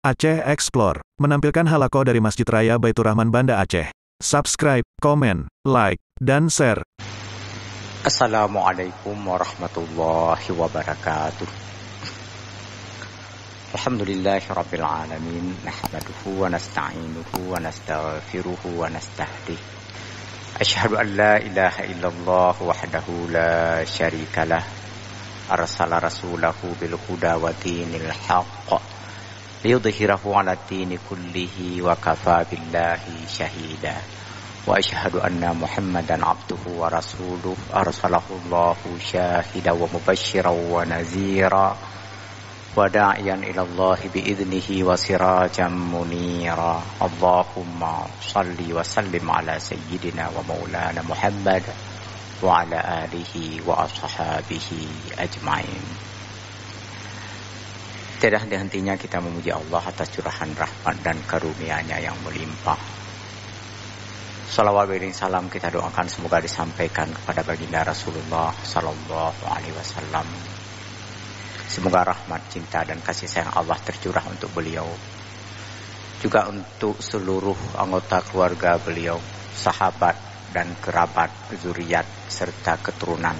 Aceh Explore menampilkan halaqah dari Masjid Raya Baitur Rahman Banda Aceh. Subscribe, komen, like, dan share. Assalamualaikum warahmatullahi wabarakatuh. Alhamdulillahirabbil alamin, nahmaduhu wa nasta'inuhu wa nastaghfiruhu wa nastahdih. Asyhadu an la ilaha illallah wahdahu la syarikalah. Arsala rasulahu bil huda wa dinil haqq liyudhhirahu 'ala dini kullihi wa kafa billahi syahida. Wa asyhadu anna Muhammadan abduhu wa rasuluh arsalahu Allahu syahida wa mubasysyiran wa nazira wa da'iyan ila Allah bi idnihi wa sirajan munira. Allahumma shalli wa sallim ala sayyidina wa maulana Muhammad wa ala alihi wa ashabihi ajmain. Tidak henti-hentinya kita memuji Allah atas curahan rahmat dan karunia-Nya yang melimpah. Salawat beriring salam kita doakan semoga disampaikan kepada baginda Rasulullah sallallahu alaihi wasallam. Semoga rahmat, cinta dan kasih sayang Allah tercurah untuk beliau, juga untuk seluruh anggota keluarga beliau, sahabat dan kerabat, zuriat serta keturunan,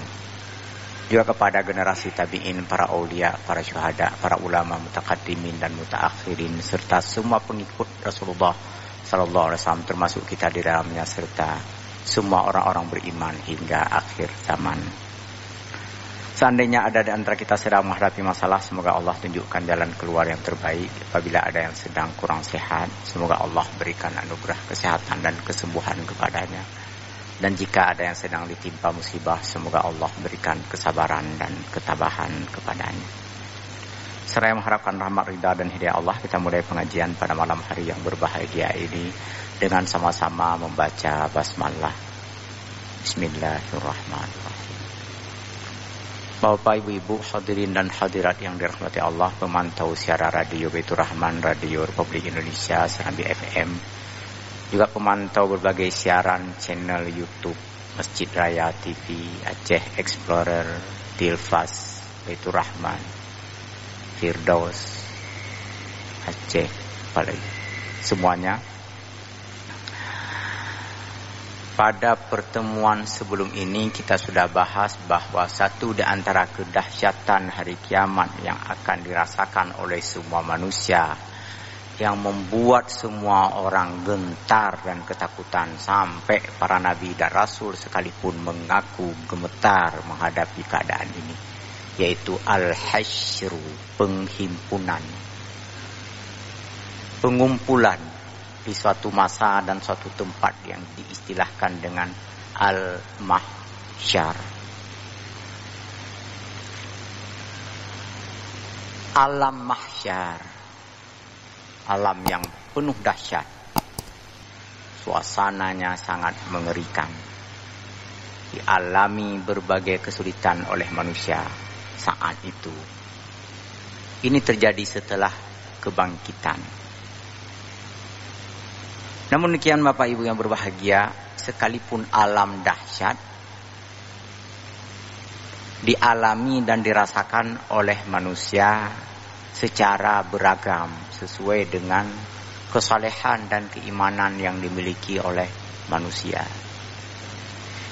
juga kepada generasi tabi'in, para aulia, para syuhada, para ulama mutaqaddimin dan mutaakhirin, serta semua pengikut Rasulullah sallallahu alaihi wasallam, termasuk kita di dalamnya, serta semua orang-orang beriman hingga akhir zaman. Seandainya ada di antara kita sedang menghadapi masalah, semoga Allah tunjukkan jalan keluar yang terbaik. Apabila ada yang sedang kurang sehat, semoga Allah berikan anugerah kesehatan dan kesembuhan kepadanya. Dan jika ada yang sedang ditimpa musibah, semoga Allah berikan kesabaran dan ketabahan kepadanya. Seraya mengharapkan rahmat, ridha dan hidayah Allah, kita mulai pengajian pada malam hari yang berbahagia ini dengan sama-sama membaca basmalah. Bismillahirrahmanirrahim. Bapak, Ibu, hadirin dan hadirat yang dirahmati Allah, pemantau siaran radio Baitur Rahman, Radio Republik Indonesia, Serambi FM, juga pemantau berbagai siaran channel YouTube Masjid Raya TV, Aceh Explorer, Tilfas, Baitur Rahman, Firdaus, Aceh, apalagi semuanya. Pada pertemuan sebelum ini kita sudah bahas bahwa satu di antara kedahsyatan hari kiamat yang akan dirasakan oleh semua manusia, yang membuat semua orang gentar dan ketakutan, sampai para nabi dan rasul sekalipun mengaku gemetar menghadapi keadaan ini, yaitu al-hasyru, penghimpunan, pengumpulan di suatu masa dan suatu tempat yang diistilahkan dengan al-mahsyar. Alam mahsyar, alam yang penuh dahsyat, suasananya sangat mengerikan, dialami berbagai kesulitan oleh manusia saat itu. Ini terjadi setelah kebangkitan. Namun demikian Bapak Ibu yang berbahagia, sekalipun alam dahsyat dialami dan dirasakan oleh manusia secara beragam sesuai dengan kesalehan dan keimanan yang dimiliki oleh manusia.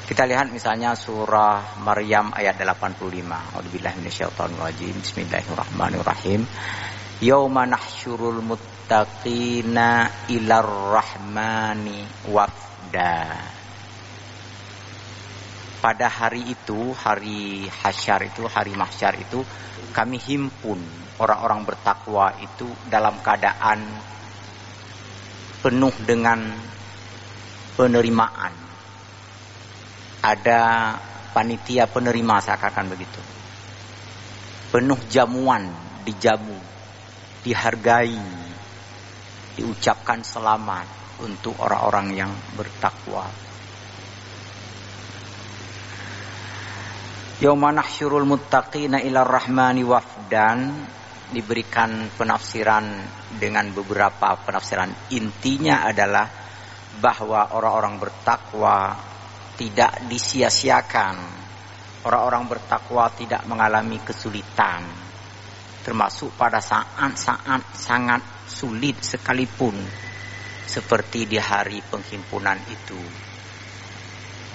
Kita lihat misalnya surah Maryam ayat 85. A'udzubillahi minasyaitonirrajim. Bismillahirrahmanirrahim. Yauma nahsyurul muttaqina ilar rahmani wafda. Pada hari itu, hari hasyar itu, hari mahsyar itu, kami himpun orang-orang bertakwa itu dalam keadaan penuh dengan penerimaan. Ada panitia penerima, seakan-akan begitu. Penuh jamuan, dijamu, dihargai, diucapkan selamat untuk orang-orang yang bertakwa. Yauma nahsyurul muttaqina ilar rahmani wafdan, diberikan penafsiran dengan beberapa penafsiran. Intinya adalah bahwa orang-orang bertakwa tidak disia-siakan. Orang-orang bertakwa tidak mengalami kesulitan, termasuk pada saat-saat sangat sulit sekalipun, seperti di hari penghimpunan itu,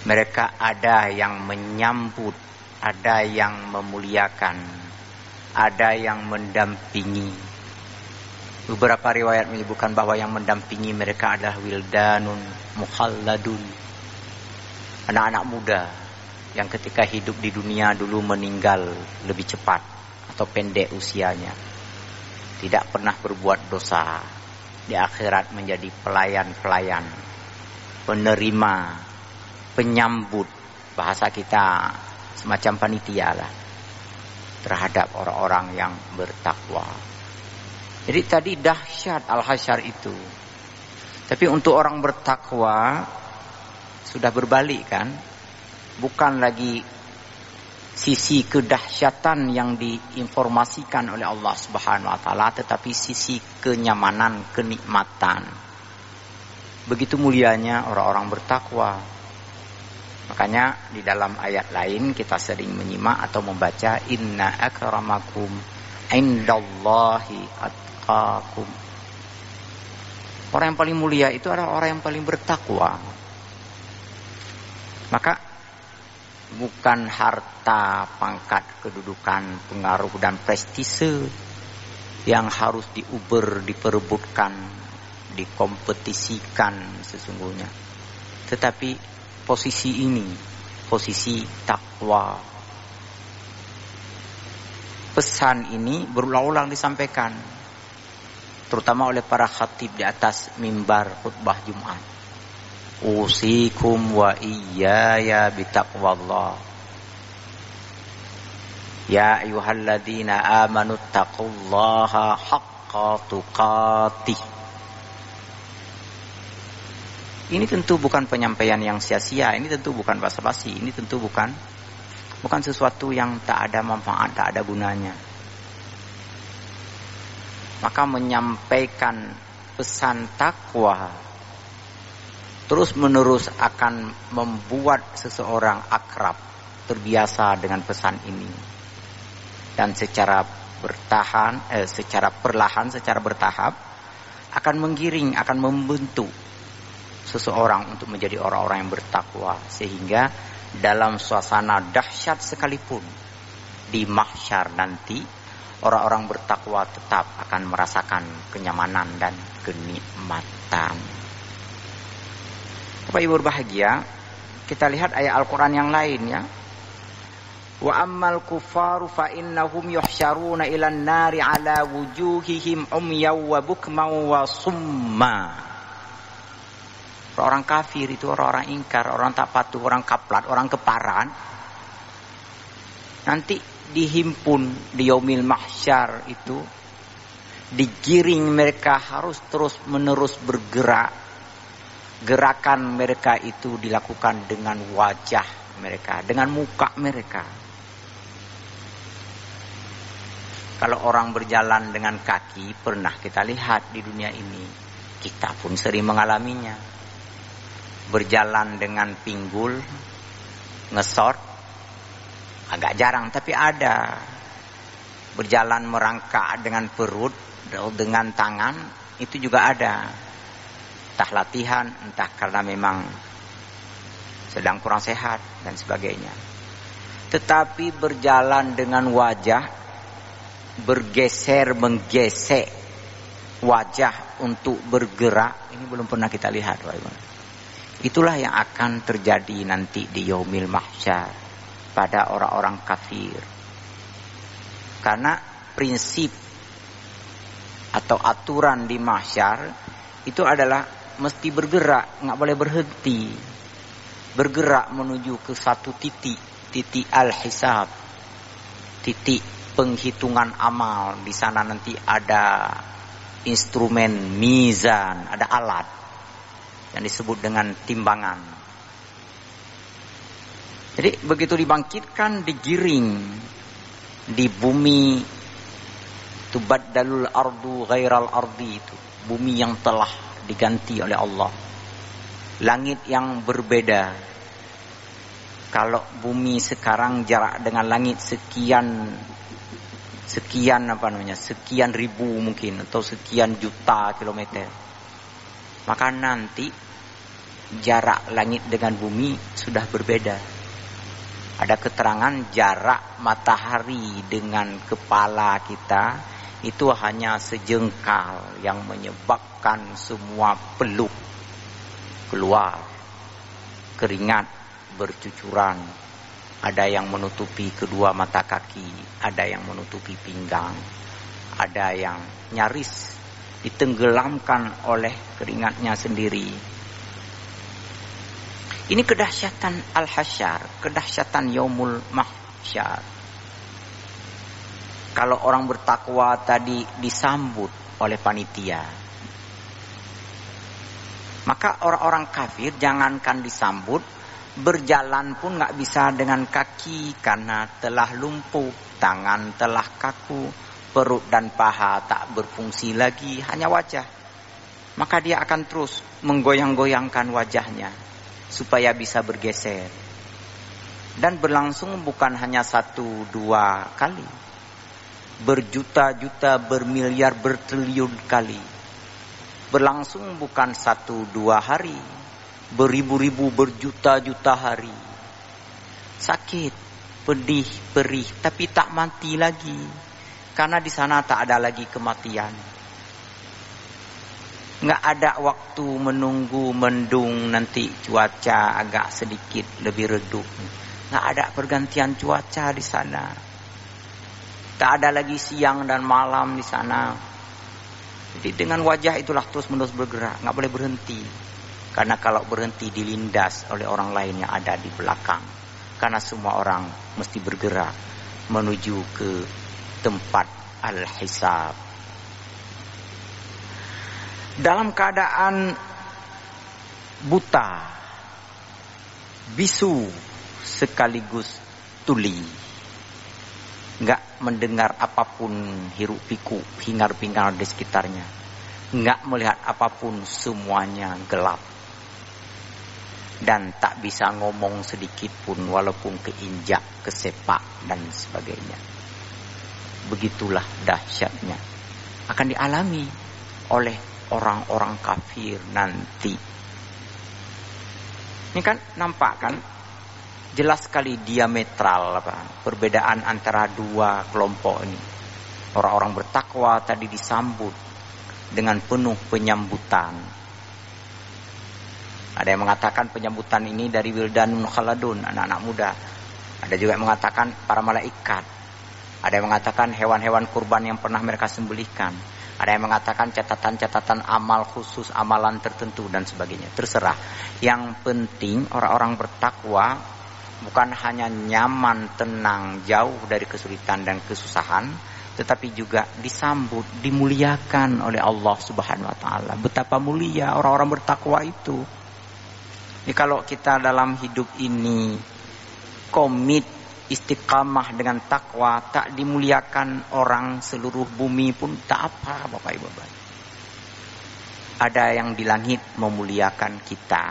mereka ada yang menyambut, ada yang memuliakan, ada yang mendampingi. Beberapa riwayat menyebutkan bahwa yang mendampingi mereka adalah wildanun mukhalladun, anak-anak muda yang ketika hidup di dunia dulu meninggal lebih cepat atau pendek usianya, tidak pernah berbuat dosa, di akhirat menjadi pelayan-pelayan, penerima, penyambut, bahasa kita semacam panitia lah terhadap orang-orang yang bertakwa. Jadi tadi dahsyat al-hasyar itu. Tapi untuk orang bertakwa sudah berbalik kan? Bukan lagi sisi kedahsyatan yang diinformasikan oleh Allah Subhanahu wa taala, tetapi sisi kenyamanan, kenikmatan. Begitu mulianya orang-orang bertakwa. Makanya di dalam ayat lain kita sering menyimak atau membaca inna akramakum indallahi atqakum. Orang yang paling mulia itu adalah orang yang paling bertakwa. Maka bukan harta, pangkat, kedudukan, pengaruh dan prestise yang harus diperebutkan, dikompetisikan sesungguhnya. Tetapi posisi ini, posisi takwa. Pesan ini berulang-ulang disampaikan, terutama oleh para khatib di atas mimbar khutbah Jumat. Usikum wa iyaya bitaqwallah. Ya ayyuhalladzina amanu taqullaha haqqa tuqatih. Ini tentu bukan penyampaian yang sia-sia, ini tentu bukan basa-basi, ini tentu bukan sesuatu yang tak ada manfaat, tak ada gunanya. Maka menyampaikan pesan takwa terus-menerus akan membuat seseorang akrab, terbiasa dengan pesan ini. Dan secara perlahan, secara bertahap akan menggiring, akan membentuk seseorang untuk menjadi orang-orang yang bertakwa, sehingga dalam suasana dahsyat sekalipun di mahsyar nanti orang-orang bertakwa tetap akan merasakan kenyamanan dan kenikmatan. Bapak Ibu berbahagia, kita lihat ayat Al-Quran yang lain ya. Wa ammal kufaru fa innahum yuhsyaruna ilan nari ala wujuhihim umyaw wa bukmaw wa summa. Orang kafir itu orang-orang ingkar, orang tak patuh, orang kaplat, orang keparan. Nanti dihimpun di yaumil mahsyar itu, digiring mereka harus terus-menerus bergerak. Gerakan mereka itu dilakukan dengan wajah mereka, dengan muka mereka. Kalau orang berjalan dengan kaki, pernah kita lihat di dunia ini, kita pun sering mengalaminya. Berjalan dengan pinggul, ngesot, agak jarang tapi ada. Berjalan merangkak dengan perut, dengan tangan, itu juga ada. Entah latihan, entah karena memang sedang kurang sehat dan sebagainya. Tetapi berjalan dengan wajah, bergeser, menggesek wajah untuk bergerak, ini belum pernah kita lihat. Itulah yang akan terjadi nanti di yaumil mahsyar pada orang-orang kafir. Karena prinsip atau aturan di mahsyar itu adalah mesti bergerak, nggak boleh berhenti. Bergerak menuju ke satu titik al-hisab, titik penghitungan amal. Di sana nanti ada instrumen mizan, ada alat yang disebut dengan timbangan. Jadi begitu dibangkitkan, digiring di bumi, tubaddalul ardu ghairal ardi, itu bumi yang telah diganti oleh Allah, langit yang berbeda. Kalau bumi sekarang jarak dengan langit sekian sekian sekian ribu mungkin atau sekian juta kilometer. Maka nanti jarak langit dengan bumi sudah berbeda. Ada keterangan jarak matahari dengan kepala kita itu hanya sejengkal yang menyebabkan semua peluk keluar, keringat bercucuran. Ada yang menutupi kedua mata kaki, ada yang menutupi pinggang, ada yang nyaris ditenggelamkan oleh keringatnya sendiri. Ini kedahsyatan al-hasyar, kedahsyatan yaumul mahsyar. Kalau orang bertakwa tadi disambut oleh panitia, maka orang-orang kafir jangankan disambut, berjalan pun nggak bisa dengan kaki karena telah lumpuh, tangan telah kaku, perut dan paha tak berfungsi lagi, hanya wajah. Maka dia akan terus menggoyang-goyangkan wajahnya supaya bisa bergeser. Dan berlangsung bukan hanya 1-2 kali, berjuta-juta, bermiliar, bertriliun kali. Berlangsung bukan 1-2 hari, beribu-ribu, berjuta-juta hari. Sakit, pedih, perih, tapi tak mati lagi. Karena di sana tak ada lagi kematian. Nggak ada waktu menunggu mendung nanti cuaca agak sedikit lebih redup. Nggak ada pergantian cuaca di sana. Tak ada lagi siang dan malam di sana. Jadi dengan wajah itulah terus menerus bergerak, nggak boleh berhenti. Karena kalau berhenti dilindas oleh orang lain yang ada di belakang. Karena semua orang mesti bergerak menuju ke tempat al-hisab. Dalam keadaan buta, bisu sekaligus tuli, nggak mendengar apapun hiruk pikuk hingar-bingar di sekitarnya, nggak melihat apapun, semuanya gelap, dan tak bisa ngomong sedikit pun walaupun keinjak, kesepak dan sebagainya. Begitulah dahsyatnya akan dialami oleh orang-orang kafir nanti. Ini kan nampak kan jelas sekali diametral perbedaan antara dua kelompok ini. Orang-orang bertakwa tadi disambut dengan penuh penyambutan. Ada yang mengatakan penyambutan ini dari wildanun khaladun, anak-anak muda. Ada juga yang mengatakan para malaikat. Ada yang mengatakan hewan-hewan kurban yang pernah mereka sembelihkan. Ada yang mengatakan catatan-catatan amal khusus, amalan tertentu dan sebagainya. Terserah. Yang penting orang-orang bertakwa bukan hanya nyaman, tenang, jauh dari kesulitan dan kesusahan, tetapi juga disambut, dimuliakan oleh Allah Subhanahu wa taala. Betapa mulia orang-orang bertakwa itu. Jadi kalau kita dalam hidup ini komit istiqamah dengan takwa, tak dimuliakan orang seluruh bumi pun tak apa, Bapak Ibu. Ada yang di langit memuliakan kita,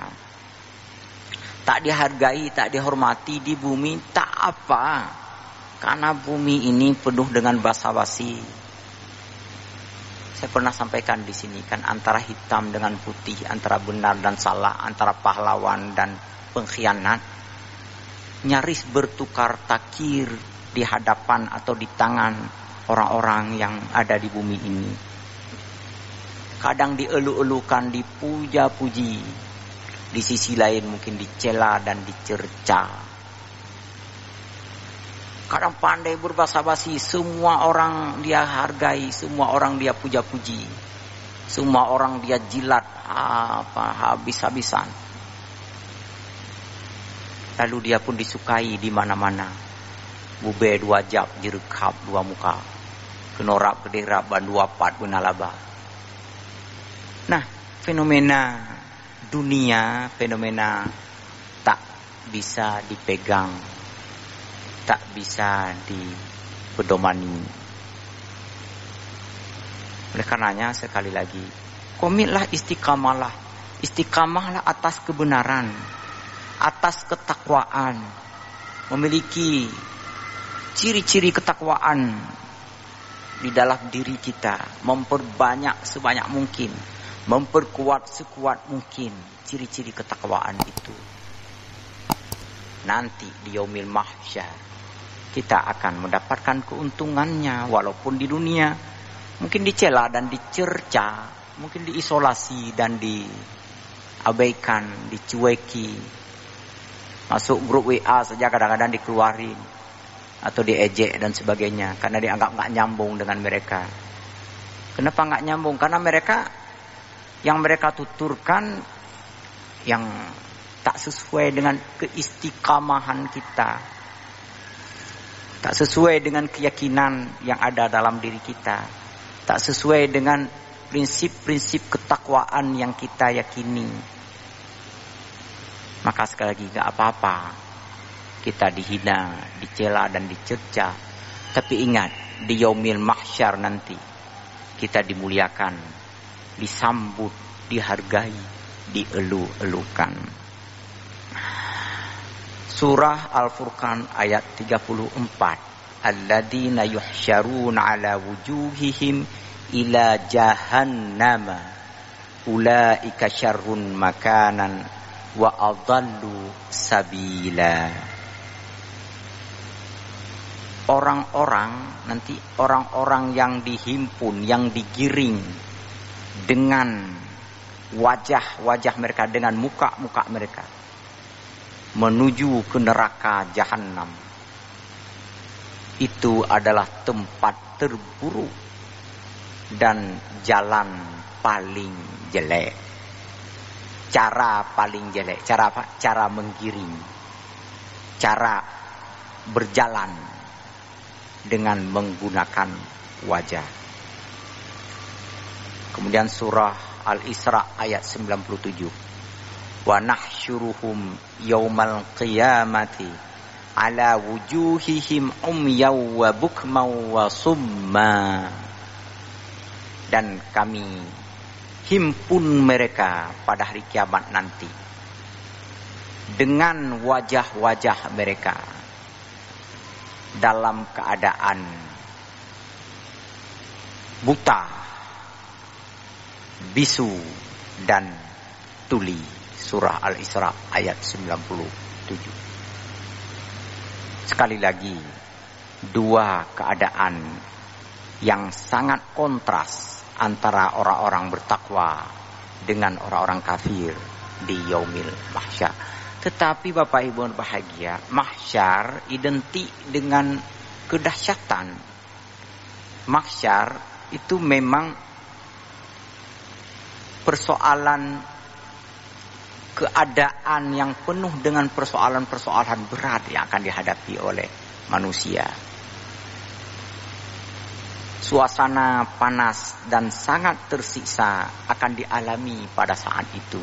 tak dihargai, tak dihormati di bumi, tak apa, karena bumi ini penuh dengan basa-basi. Saya pernah sampaikan di sini kan, antara hitam dengan putih, antara benar dan salah, antara pahlawan dan pengkhianat, nyaris bertukar takir di hadapan atau di tangan orang-orang yang ada di bumi ini. Kadang dielu-elukan, dipuja-puji, di sisi lain mungkin dicela dan dicerca. Kadang pandai berbasa-basi, semua orang dia hargai, semua orang dia puja-puji, semua orang dia jilat habis-habisan. Lalu dia pun disukai di mana-mana. Bube 2 jab, jerekap 2 muka, kenorap kederap ban 2 pat benalaba. Nah, fenomena dunia, fenomena tak bisa dipegang, tak bisa dipedomani. Oleh karenanya sekali lagi, komitlah, istiqamahlah atas kebenaran, atas ketakwaan, memiliki ciri-ciri ketakwaan di dalam diri kita, memperbanyak sebanyak mungkin, memperkuat sekuat mungkin ciri-ciri ketakwaan itu. Nanti di yaumil mahsyar kita akan mendapatkan keuntungannya, walaupun di dunia mungkin dicela dan dicerca, mungkin diisolasi dan diabaikan, dicueki. Masuk grup WA saja kadang-kadang dikeluarin atau diejek dan sebagainya karena dianggap nggak nyambung dengan mereka. Kenapa nggak nyambung? Karena mereka yang mereka tuturkan yang tak sesuai dengan keistiqamahan kita, tak sesuai dengan keyakinan yang ada dalam diri kita, tak sesuai dengan prinsip-prinsip ketakwaan yang kita yakini. Maka sekali lagi gak apa-apa kita dihina, dicela dan dicerca, tapi ingat di yaumil mahsyar nanti kita dimuliakan, disambut, dihargai, dielu-elukan. Surah Al-Furqan ayat 34. Alladzina yuhsyaruna ala wujuhihim ila jahannama ulaika syarrun makanan wa adallu sabila. Orang-orang yang dihimpun, yang digiring dengan wajah-wajah mereka, dengan muka-muka mereka menuju ke neraka jahanam, itu adalah tempat terburuk dan jalan paling jelek. Cara paling jelek, cara apa? Cara menggiring, cara berjalan dengan menggunakan wajah. Kemudian surah Al-Isra ayat 97. Wa nahsyuruhum yaumal qiyamati ala wujuhihim umyaw wa bukmaw wa summa. Dan kami himpun mereka pada hari kiamat nanti dengan wajah-wajah mereka dalam keadaan buta, bisu dan tuli. Surah Al-Isra ayat 97. Sekali lagi, dua keadaan yang sangat kontras antara orang-orang bertakwa dengan orang-orang kafir di yaumil mahsyar. Tetapi Bapak Ibu berbahagia, mahsyar identik dengan kedahsyatan. Mahsyar itu memang persoalan keadaan yang penuh dengan persoalan-persoalan berat yang akan dihadapi oleh manusia. Suasana panas dan sangat tersiksa akan dialami pada saat itu.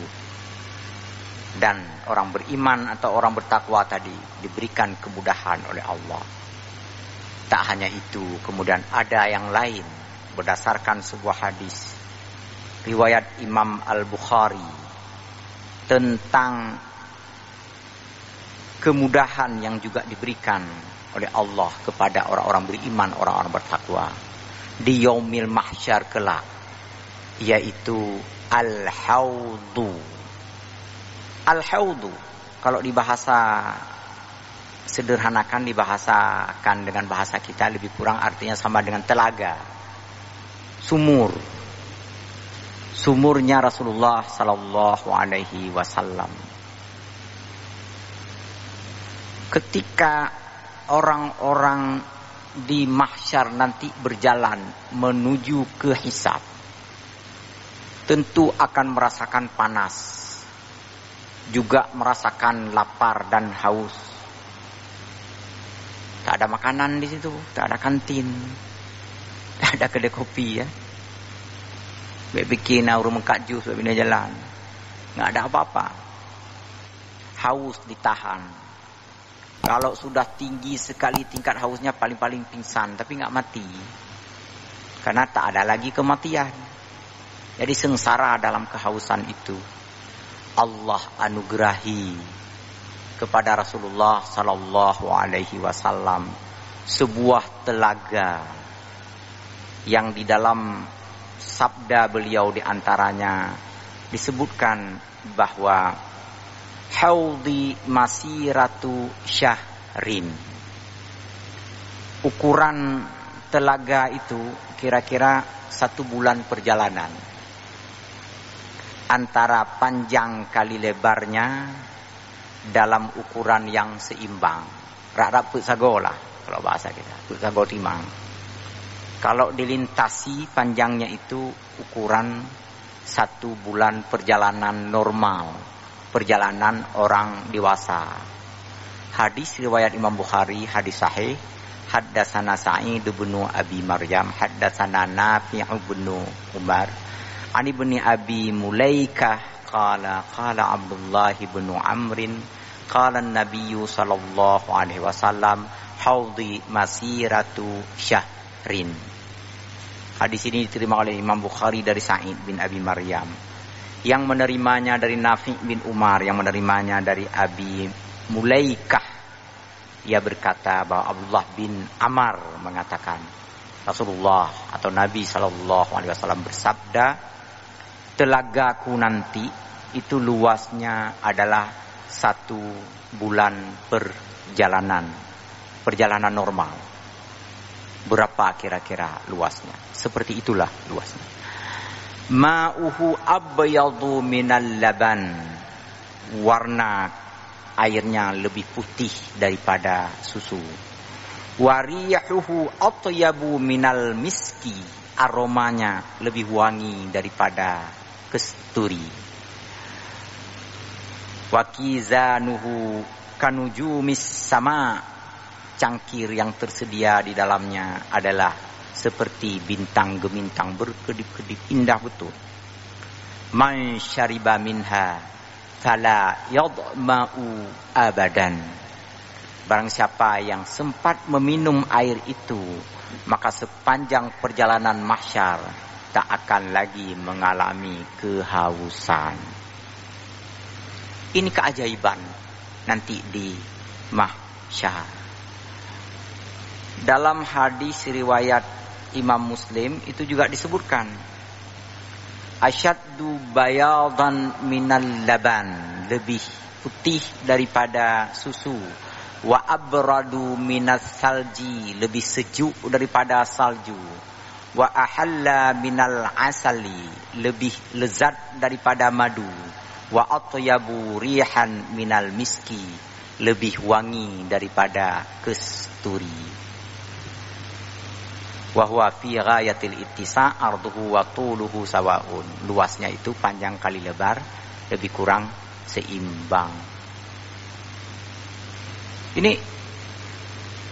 Dan orang beriman atau orang bertakwa tadi diberikan kemudahan oleh Allah. Tak hanya itu, kemudian ada yang lain berdasarkan sebuah hadis riwayat Imam Al-Bukhari tentang kemudahan yang juga diberikan oleh Allah kepada orang-orang beriman, orang-orang bertakwa di yaumil mahsyar kelak, yaitu al-haudu. Al-haudu kalau dibahasa sederhanakan, dibahasakan dengan bahasa kita lebih kurang artinya sama dengan telaga, sumur. Sumurnya Rasulullah sallallahu alaihi wasallam. Ketika orang-orang di mahsyar nanti berjalan menuju ke hisab, tentu akan merasakan panas, juga merasakan lapar dan haus. Tak ada makanan di situ, tak ada kantin, tak ada kedai kopi ya. Bikin orang mengkat jus bina jalan, nggak ada apa-apa. Haus ditahan. Kalau sudah tinggi sekali tingkat hausnya, paling-paling pingsan, tapi nggak mati, karena tak ada lagi kematian. Jadi sengsara dalam kehausan itu. Allah anugerahi kepada Rasulullah Sallallahu Alaihi Wasallam sebuah telaga yang di dalam sabda beliau di antaranya disebutkan bahwa haudi masiratu syahrin. Ukuran telaga itu kira-kira 1 bulan perjalanan. Antara panjang kali lebarnya dalam ukuran yang seimbang. Rak-rak putsago lah kalau bahasa kita, putsago timang. Kalau dilintasi panjangnya itu ukuran 1 bulan perjalanan normal, perjalanan orang dewasa. Hadis riwayat Imam Bukhari, hadis sahih. Haddatsana Sa'id bin Abi Maryam, haddatsana Nafi' bin Umar, an ibni Abi Mulaikah qala qala Abdullah bin Amrin qala an-nabiy sallallahu alaihi wasallam haudi masiratu syahrin. Hadis ini diterima oleh Imam Bukhari dari Sa'id bin Abi Maryam, yang menerimanya dari Nafi' bin Umar, yang menerimanya dari Abi Mulaikah. Ia berkata bahwa Abdullah bin Amr mengatakan Rasulullah atau Nabi sallallahu alaihi wasallam bersabda, telagaku nanti itu luasnya adalah 1 bulan perjalanan normal. Berapa kira-kira luasnya? Seperti itulah luasnya. Ma'uhu abyadu minal laban. Warna airnya lebih putih daripada susu. Wariyahuhu atyabu minal miski. Aromanya lebih wangi daripada kesturi. Wakizanuhu kanujumis sama. Cangkir yang tersedia di dalamnya adalah seperti bintang gemintang berkedip-kedip, indah betul. Man syariba minha fala yadma'u abadan. Barang siapa yang sempat meminum air itu, maka sepanjang perjalanan mahsyar tak akan lagi mengalami kehausan. Ini keajaiban nanti di mahsyar. Dalam hadis riwayat Imam Muslim itu juga disebutkan asyaddu bayadan minal laban, lebih putih daripada susu. Wa abradu minas salji, lebih sejuk daripada salju. Wa ahalla minal asali, lebih lezat daripada madu. Wa atyabu rihan minal miski, lebih wangi daripada kesturi. Wa huwa fi ghayatil ittisa' arduhu wa tuluhu sawaun. Luasnya itu panjang kali lebar, lebih kurang seimbang. Ini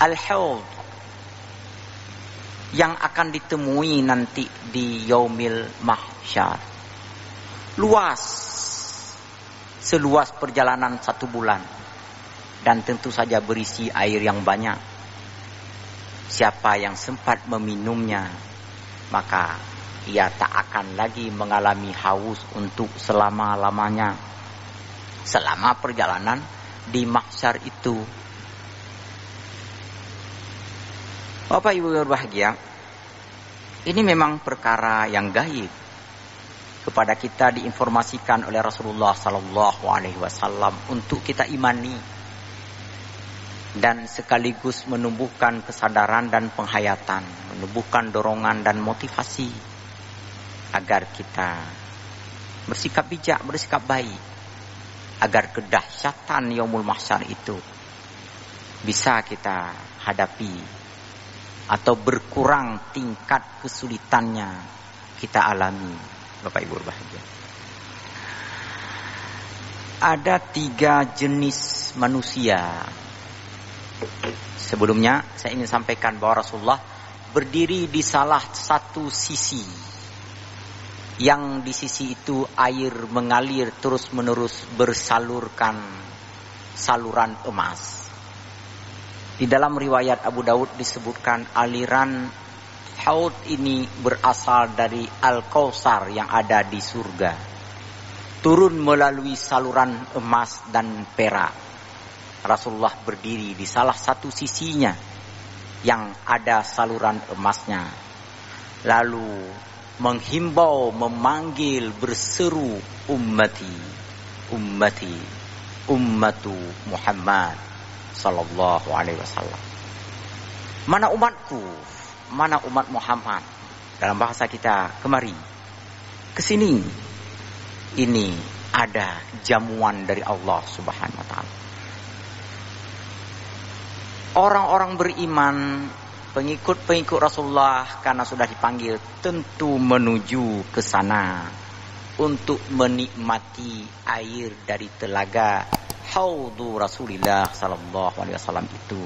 al-haud yang akan ditemui nanti di yaumil mahsyar. Luas, seluas perjalanan 1 bulan, dan tentu saja berisi air yang banyak. Siapa yang sempat meminumnya, maka ia tak akan lagi mengalami haus untuk selama-lamanya. Selama perjalanan di mahsyar itu. Bapak Ibu berbahagia, ini memang perkara yang gaib. Kepada kita diinformasikan oleh Rasulullah sallallahu alaihi wasallam untuk kita imani. Dan sekaligus menumbuhkan kesadaran dan penghayatan, menumbuhkan dorongan dan motivasi agar kita bersikap bijak, bersikap baik, agar kedahsyatan yaumul mahsyar itu bisa kita hadapi atau berkurang tingkat kesulitannya kita alami. Bapak Ibu berbahagia, ada 3 jenis manusia. Sebelumnya saya ingin sampaikan bahwa Rasulullah berdiri di salah satu sisi, yang di sisi itu air mengalir terus menerus bersalurkan saluran emas. Di dalam riwayat Abu Daud disebutkan aliran haud ini berasal dari Al-Kautsar yang ada di surga, turun melalui saluran emas dan perak. Rasulullah berdiri di salah satu sisinya yang ada saluran emasnya. lalu menghimbau, memanggil, berseru ummati, ummati, ummatu Muhammad sallallahu alaihi wasallam. Mana umatku? Mana umat Muhammad? Dalam bahasa kita kemari, kesini. Ini ada jamuan dari Allah Subhanahu wa taala. Orang-orang beriman, pengikut-pengikut Rasulullah karena sudah dipanggil tentu menuju ke sana untuk menikmati air dari telaga Haudu Rasulillah sallallahu alaihi wasallam itu.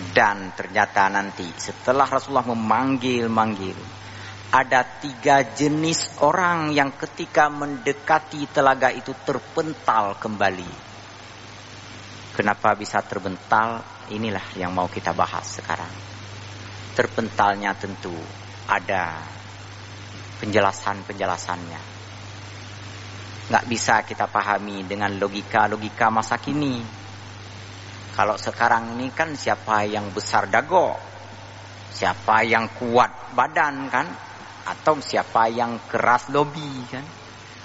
Dan ternyata nanti setelah Rasulullah memanggil-manggil, ada 3 jenis orang yang ketika mendekati telaga itu terpental kembali. Kenapa bisa terbental? Inilah yang mau kita bahas sekarang. Terpentalnya tentu ada penjelasan-penjelasannya. Nggak bisa kita pahami dengan logika-logika masa kini. Kalau sekarang ini kan siapa yang besar dago, siapa yang kuat badan kan, atau siapa yang keras lobi kan,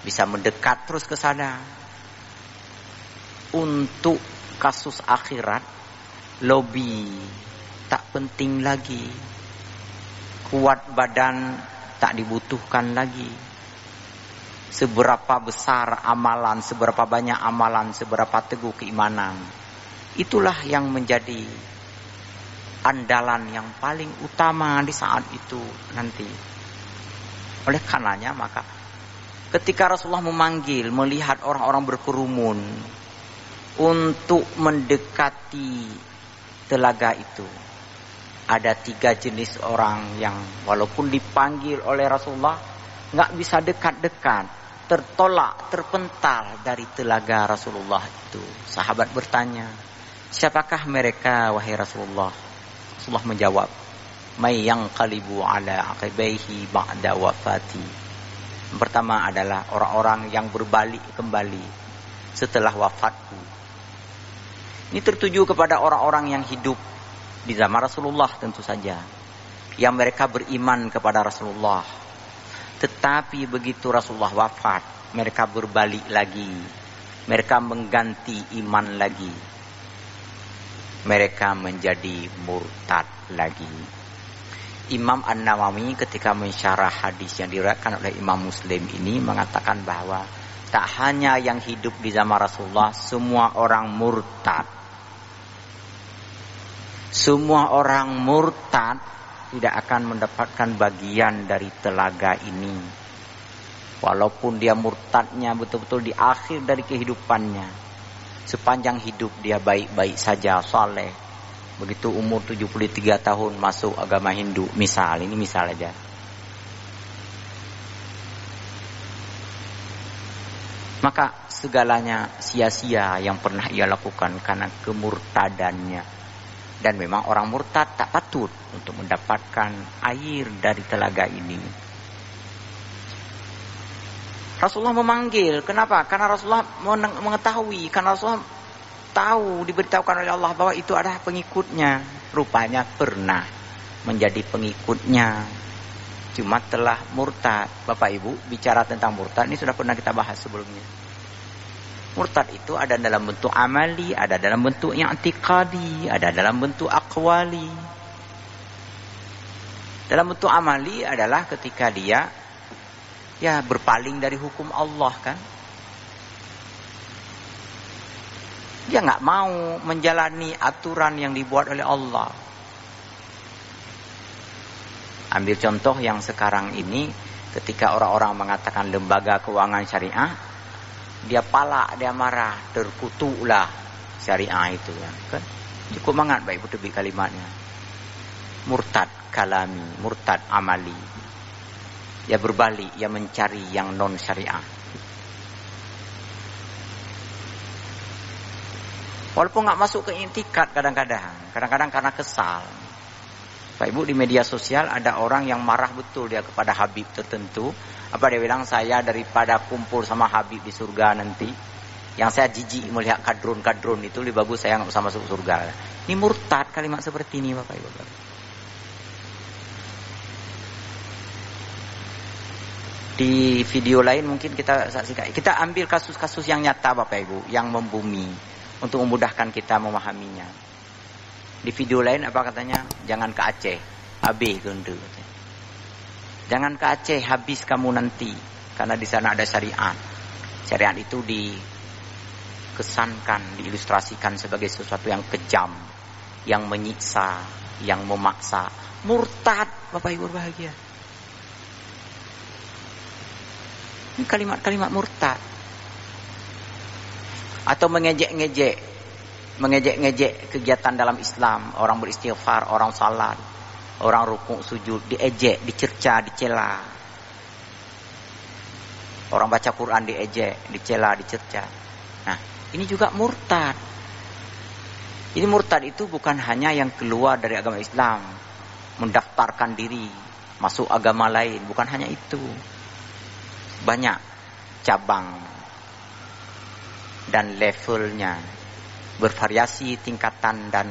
bisa mendekat terus ke sana. Untuk kasus akhirat, lobi tak penting lagi, kuat badan tak dibutuhkan lagi. Seberapa besar amalan, seberapa banyak amalan, seberapa teguh keimanan, itulah yang menjadi andalan yang paling utama di saat itu nanti. Oleh karenanya maka ketika Rasulullah memanggil, melihat orang-orang berkerumun untuk mendekati telaga itu, ada 3 jenis orang yang walaupun dipanggil oleh Rasulullah nggak bisa dekat-dekat, tertolak, terpental dari telaga Rasulullah itu. Sahabat bertanya, siapakah mereka wahai Rasulullah? Rasulullah menjawab, may yanqalibu ala aqibaihi ba'da wafati. Yang pertama adalah orang-orang yang berbalik kembali setelah wafatku. Ini tertuju kepada orang-orang yang hidup di zaman Rasulullah tentu saja, yang mereka beriman kepada Rasulullah. Tetapi begitu Rasulullah wafat, mereka berbalik lagi, mereka mengganti iman lagi, mereka menjadi murtad lagi. Imam An-Nawawi ketika mensyarah hadis yang diriwayatkan oleh Imam Muslim ini mengatakan bahwa tak hanya yang hidup di zaman Rasulullah, semua orang murtad. Semua orang murtad tidak akan mendapatkan bagian dari telaga ini. Walaupun dia murtadnya betul-betul di akhir dari kehidupannya. Sepanjang hidup dia baik-baik saja, saleh. Begitu umur 73 tahun masuk agama Hindu, misal, ini misal aja. Maka segalanya sia-sia yang pernah ia lakukan karena kemurtadannya. Dan memang orang murtad tak patut untuk mendapatkan air dari telaga ini. Rasulullah memanggil, kenapa? Karena Rasulullah mengetahui, karena Rasulullah tahu, diberitahukan oleh Allah bahwa itu adalah pengikutnya. Rupanya pernah menjadi pengikutnya, cuma telah murtad. Bapak Ibu, bicara tentang murtad ini sudah pernah kita bahas sebelumnya. Murtad itu ada dalam bentuk amali, ada dalam bentuk i'tiqadi, ada dalam bentuk aqwali. Dalam bentuk amali adalah ketika dia berpaling dari hukum Allah kan. Dia nggak mau menjalani aturan yang dibuat oleh Allah. Ambil contoh yang sekarang ini, ketika orang-orang mengatakan lembaga keuangan syariah, dia palak, dia marah, terkutuklah syariah itu kan. Cukup mangat baik betul kalimatnya. Murtad kalami, murtad amali. Ya berbalik, ya mencari yang non syariah. Walaupun nggak masuk ke intikat kadang-kadang karena kesal. Pak Ibu, di media sosial ada orang yang marah betul dia kepada Habib tertentu. Apa dia bilang, saya daripada kumpul sama Habib di surga nanti, yang saya jijik melihat kadrun-kadrun itu, lebih bagus saya nggak usah masuk surga. Ini murtad kalimat seperti ini Bapak Ibu. Di video lain mungkin kita saksikan. Kita ambil kasus-kasus yang nyata Bapak Ibu, yang membumi untuk memudahkan kita memahaminya. Di video lain apa katanya? Jangan ke Aceh, habis gundu. Jangan ke Aceh, habis kamu nanti, karena di sana ada syariat. Syariat itu dikesankan, diilustrasikan sebagai sesuatu yang kejam, yang menyiksa, yang memaksa. Murtad, Bapak Ibu berbahagia. Ini kalimat-kalimat murtad. Atau mengejek-ngejek kegiatan dalam Islam. Orang beristighfar, orang salat, orang rukuk sujud, diejek, dicerca, dicela. Orang baca Quran diejek, dicela, dicerca. Nah, ini juga murtad. Ini murtad itu bukan hanya yang keluar dari agama Islam, mendaftarkan diri masuk agama lain, bukan hanya itu. Banyak cabang dan levelnya, bervariasi tingkatan dan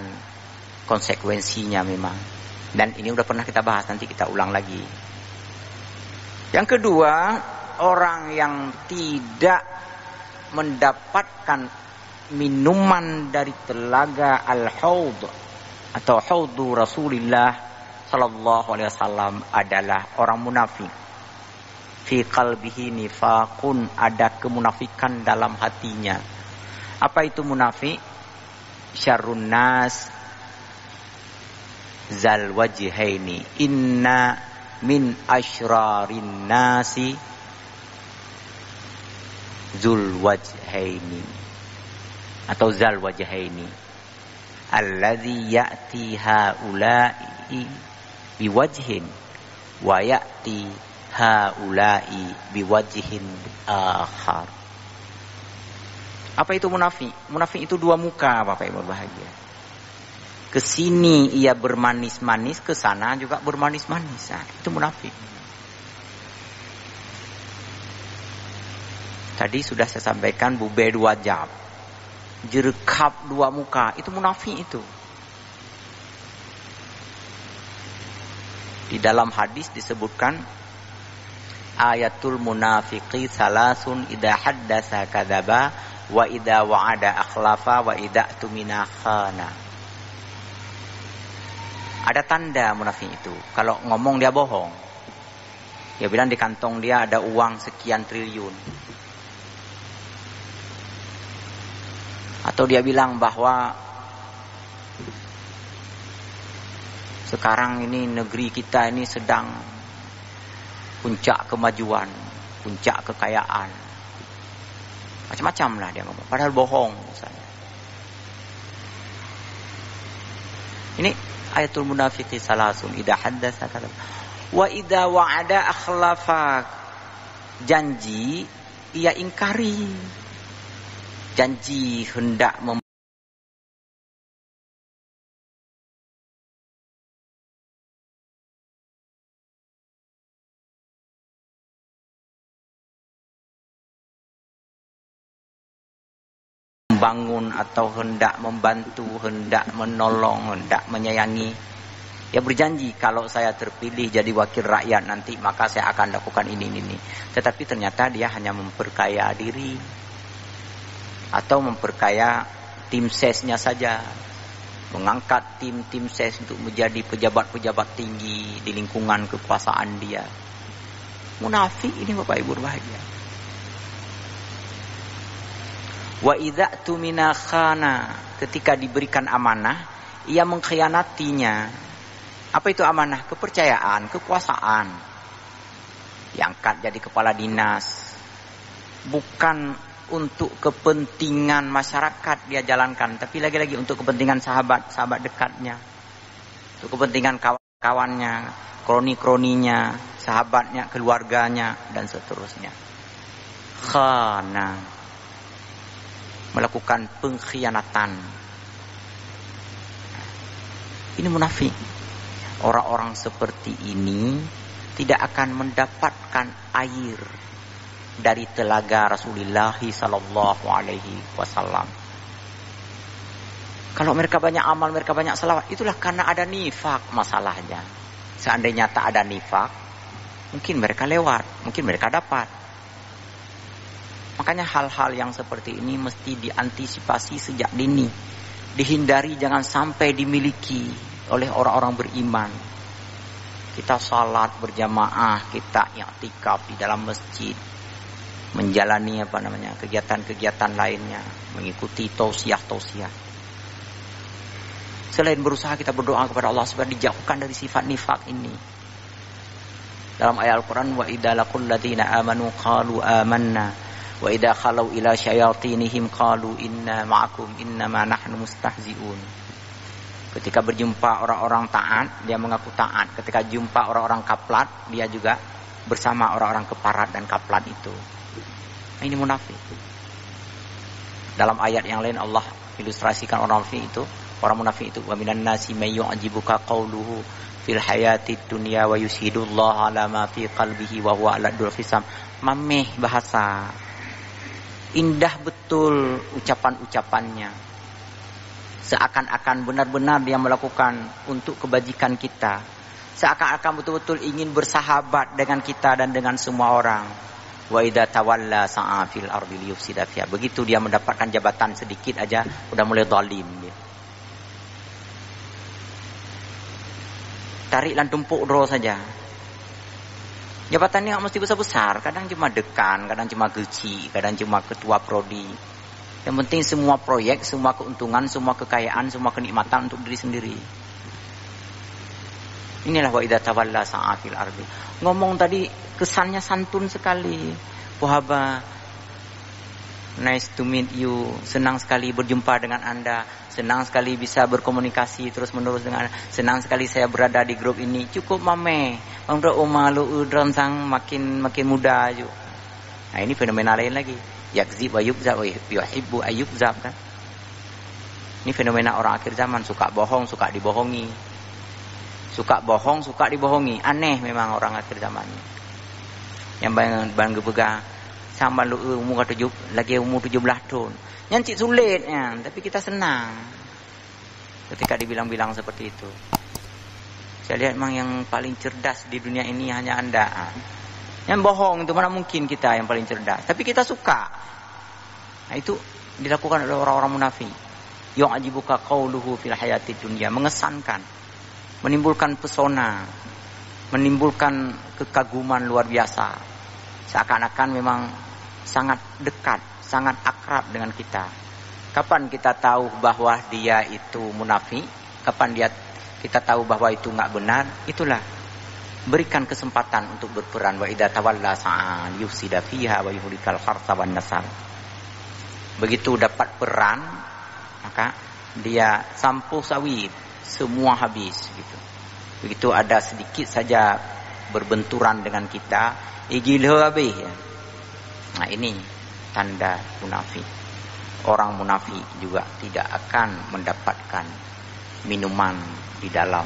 konsekuensinya memang. Dan ini udah pernah kita bahas, nanti kita ulang lagi. Yang kedua, orang yang tidak mendapatkan minuman dari telaga al-haud atau haudu Rasulullah sallallahu alaihi wasallam adalah orang munafik. Fi qalbihi nifaqun, ada kemunafikan dalam hatinya. Apa itu munafik? Syarrun nas zal wajhaini, inna min asyrarin nasi zul wajhaini atau zal wajhaini alladzi ya'ti haula'i biwajhin wa ya'ti haula'i biwajhin akhar. Apa itu munafik? Munafik itu dua muka, Bapak Ibu berbahagia. Kesini ia bermanis-manis, ke sana juga bermanis-manis. Nah, itu munafik. Tadi sudah saya sampaikan bube dua jab, jerekap dua muka, itu munafik itu. Di dalam hadis disebutkan ayatul munafiqi salasun idza haddasa kadzaba wa idza wa'ada akhlafa wa idza tumina khana. Ada tanda munafik itu. Kalau ngomong dia bohong. Dia bilang di kantong dia ada uang sekian triliun. Atau dia bilang bahwa sekarang ini negeri kita ini sedang puncak kemajuan, puncak kekayaan. Macam-macam lah dia ngomong. Padahal bohong misalnya. Ini ayatul munafiqi salasun idza haddasa kadzab wa idza wa'ada akhlafa. Janji ia ingkari. Janji hendak membangun atau hendak membantu, hendak menolong, hendak menyayangi. Ya berjanji kalau saya terpilih jadi wakil rakyat nanti maka saya akan lakukan ini. Tetapi ternyata dia hanya memperkaya diri atau memperkaya tim sesnya saja, mengangkat tim ses untuk menjadi pejabat-pejabat tinggi di lingkungan kekuasaan dia. Munafik ini Bapak Ibu berbahagia. Wa idza tumina khana, ketika diberikan amanah ia mengkhianatinya. Apa itu amanah? Kepercayaan, kekuasaan. Diangkat jadi kepala dinas. Bukan untuk kepentingan masyarakat dia jalankan, tapi lagi-lagi untuk kepentingan sahabat dekatnya. Untuk kepentingan kawan-kawannya, kroni-kroninya, sahabatnya, keluarganya dan seterusnya. Khana, melakukan pengkhianatan. Ini munafik. Orang-orang seperti ini tidak akan mendapatkan air dari telaga Rasulullah sallallahu alaihi wasallam. Kalau mereka banyak amal, mereka banyak salawat, itulah karena ada nifak masalahnya. Seandainya tak ada nifak, Mungkin mereka lewat, mungkin mereka dapat. Makanya hal-hal yang seperti ini mesti diantisipasi sejak dini. Dihindari, jangan sampai dimiliki oleh orang-orang beriman. Kita salat berjamaah, kita i'tikaf di dalam masjid, menjalani kegiatan-kegiatan lainnya, mengikuti tausiah. Selain berusaha kita berdoa kepada Allah supaya dijauhkan dari sifat nifak ini. Dalam ayat Al-Quran, wa idza laqul ladzina amanu qalu amanna wa idza khalau ila syayatinihim qalu inna ma'akum innama nahnu mustahzi'un. Ketika berjumpa orang-orang taat, dia mengaku taat. Ketika jumpa orang-orang kaplat, dia juga bersama orang-orang keparat dan kaplat itu. Nah, ini munafik. Dalam ayat yang lain Allah ilustrasikan orang munafik itu wa minan nasi may yu'jibuka qawluhu fil hayati dunya wa yushidullah ala ma fi qalbihi wa huwa aladul khisam. Mameh bahasa, indah betul ucapan-ucapannya, seakan-akan benar-benar dia melakukan untuk kebajikan kita, seakan-akan betul-betul ingin bersahabat dengan kita dan dengan semua orang. Wa idza tawalla sa'a fil ardi liyufsida fiha. Begitu dia mendapatkan jabatan sedikit aja udah mulai zalim dia. Tarik dan tumpuk draw saja. Jabatannya nggak mesti besar-besar, kadang cuma dekan, kadang cuma geci, kadang cuma ketua prodi. Yang penting semua proyek, semua keuntungan, semua kekayaan, semua kenikmatan untuk diri sendiri. Inilah wa idza tawalla sa'a fil ardi. Ngomong tadi kesannya santun sekali. Wahaba, nice to meet you. Senang sekali berjumpa dengan Anda. Senang sekali bisa berkomunikasi terus menerus dengan Anda. Senang sekali saya berada di grup ini. Cukup mame. Untuk umalu udransang makin muda aja. Nah, ini fenomena lain lagi. Yakzib wa yukzab wa yuhibbu ayyukzab kan. Ini fenomena orang akhir zaman, suka bohong, suka dibohongi. Suka bohong, suka dibohongi. Aneh memang orang akhir zaman. Yang bangga pegang sama lu umur 17 tahun. Nyancik sulitnya, tapi kita senang ketika dibilang-bilang seperti itu. Saya lihat memang yang paling cerdas di dunia ini hanya Anda. Yang bohong itu mana mungkin kita yang paling cerdas. Tapi kita suka. Nah, itu dilakukan oleh orang-orang munafik. Yu'jibuka qawluhu fil hayati dunya. Mengesankan. Menimbulkan pesona. Menimbulkan kekaguman luar biasa. Seakan-akan memang sangat dekat, sangat akrab dengan kita. Kapan kita tahu bahwa dia itu munafik? Kapan kita tahu bahwa itu enggak benar? Itulah. Berikan kesempatan untuk berperan. Wa idza tawalla sa'an yufsida fiha wa yuhlikal harsa wan nasal. Begitu dapat peran, maka dia sampuh sawit, semua habis gitu. Begitu ada sedikit saja berbenturan dengan kita, gila habis ya. Nah, ini tanda munafik. Orang munafik juga tidak akan mendapatkan minuman di dalam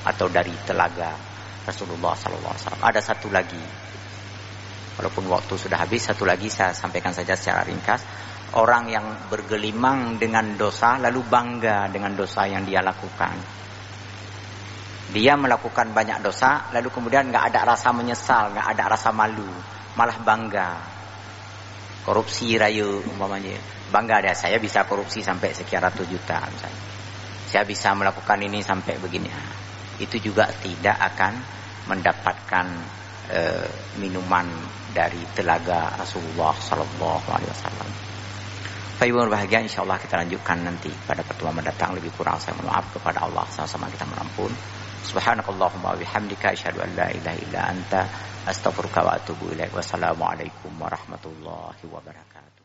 atau dari telaga Rasulullah SAW. Ada satu lagi, walaupun waktu sudah habis, satu lagi saya sampaikan saja secara ringkas. Orang yang bergelimang dengan dosa lalu bangga dengan dosa yang dia lakukan. Dia melakukan banyak dosa lalu kemudian nggak ada rasa menyesal, nggak ada rasa malu, malah bangga. Korupsi rayu umpamanya, bangga dia, saya bisa korupsi sampai sekian ratus juta misalnya. Saya bisa melakukan ini sampai begini. Itu juga tidak akan mendapatkan minuman dari telaga Rasulullah sallallahu alaihi wasallam. Baik, berbahagia, insyaallah kita lanjutkan nanti pada pertemuan mendatang. Lebih kurang saya mohon maaf kepada Allah, sama-sama kita mengampun. Subhanakallahumma wa bihamdika asyhadu an la ilaha illa anta astaghfiruka wa atubu ilaik. Wassalamualaikum warahmatullahi wabarakatuh.